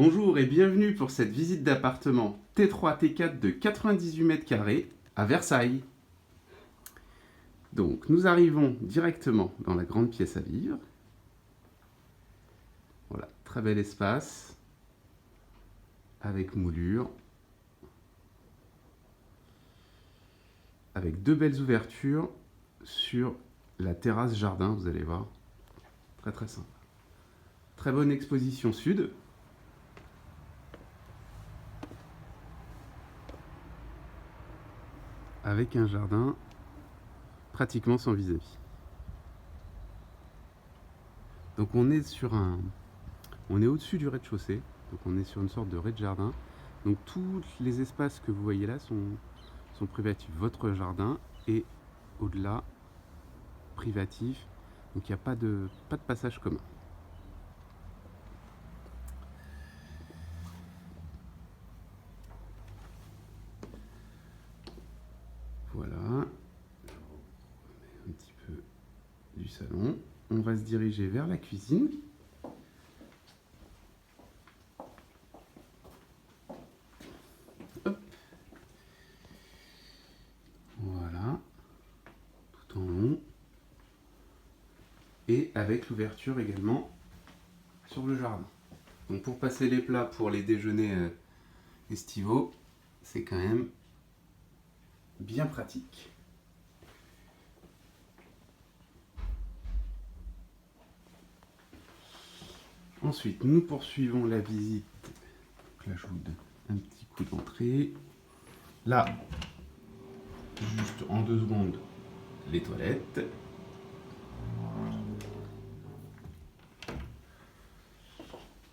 Bonjour et bienvenue pour cette visite d'appartement T3-T4 de 98 mètres carrés à Versailles. Donc nous arrivons directement dans la grande pièce à vivre. Voilà, très bel espace avec moulure, avec deux belles ouvertures sur la terrasse jardin, vous allez voir. Très très sympa. Très bonne exposition sud. Avec un jardin pratiquement sans vis-à-vis. Donc on est au-dessus du rez-de-chaussée, donc on est sur une sorte de rez-de-jardin. Donc tous les espaces que vous voyez là sont privatifs. Votre jardin est au-delà privatif, donc il n'y a pas de passage commun. Voilà, un petit peu du salon. On va se diriger vers la cuisine. Hop. Voilà, tout en long. Et avec l'ouverture également sur le jardin. Donc pour passer les plats pour les déjeuners estivaux, c'est quand même bien pratique. Ensuite, nous poursuivons la visite. Donc là, je vous donne un petit coup d'entrée. Là, juste en 2 secondes, les toilettes.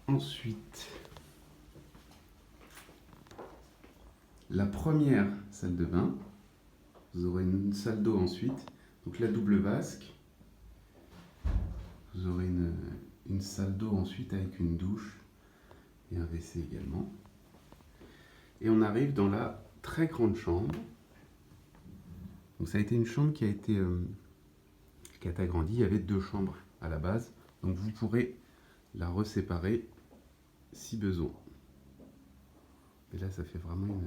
Ensuite, la première salle de bain. Vous aurez une salle d'eau ensuite, donc la double vasque. Vous aurez une salle d'eau ensuite avec une douche et un WC également. Et on arrive dans la très grande chambre. Donc ça a été une chambre qui a été agrandie. Il y avait 2 chambres à la base, donc vous pourrez la reséparer si besoin. Et là, ça fait vraiment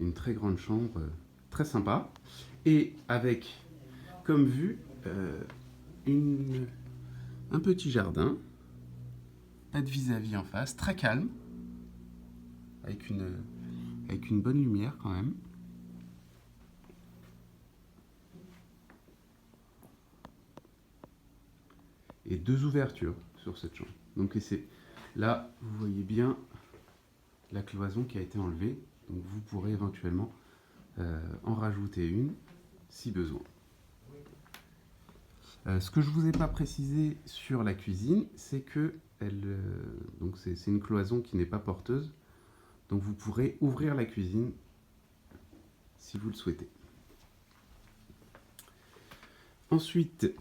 une très grande chambre, très sympa. Et avec, comme vue, un petit jardin, pas de vis-à-vis en face, très calme, avec une bonne lumière quand même. Et 2 ouvertures sur cette chambre. Donc là, vous voyez bien la cloison qui a été enlevée. Donc vous pourrez éventuellement en rajouter une si besoin. Ce que je ne vous ai pas précisé sur la cuisine, c'est que c'est une cloison qui n'est pas porteuse. Donc vous pourrez ouvrir la cuisine si vous le souhaitez. Ensuite,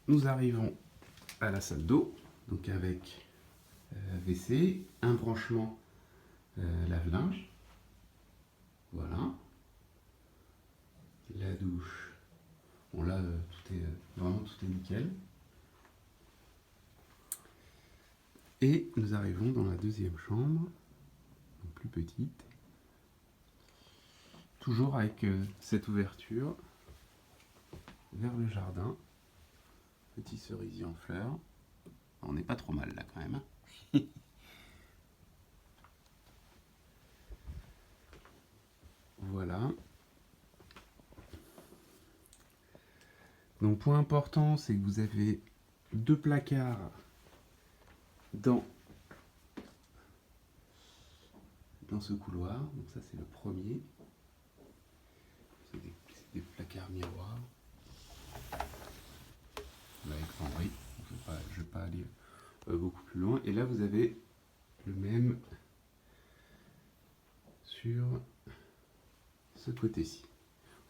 nous arrivons à la salle d'eau, donc avec WC, un branchement lave-linge. Voilà. La douche. Bon là, tout est nickel. Et nous arrivons dans la deuxième chambre, donc plus petite. Toujours avec cette ouverture vers le jardin. Petit cerisier en fleurs. On n'est pas trop mal là quand même. Voilà. Donc point important, c'est que vous avez 2 placards dans ce couloir. Donc ça c'est le premier. C'est des placards miroirs. Avec Henri, je ne vais pas aller beaucoup plus loin. Et là vous avez le même sur ce côté-ci.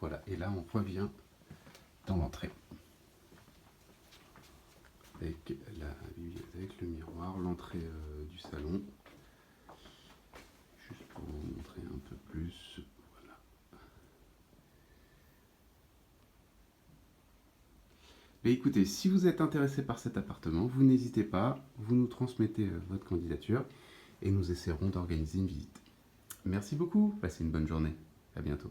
Voilà, et là on revient dans l'entrée. Avec le miroir, l'entrée du salon. Juste pour vous montrer un peu plus. Voilà. Mais écoutez, si vous êtes intéressé par cet appartement, vous n'hésitez pas, vous nous transmettez votre candidature et nous essaierons d'organiser une visite. Merci beaucoup, passez une bonne journée. À bientôt.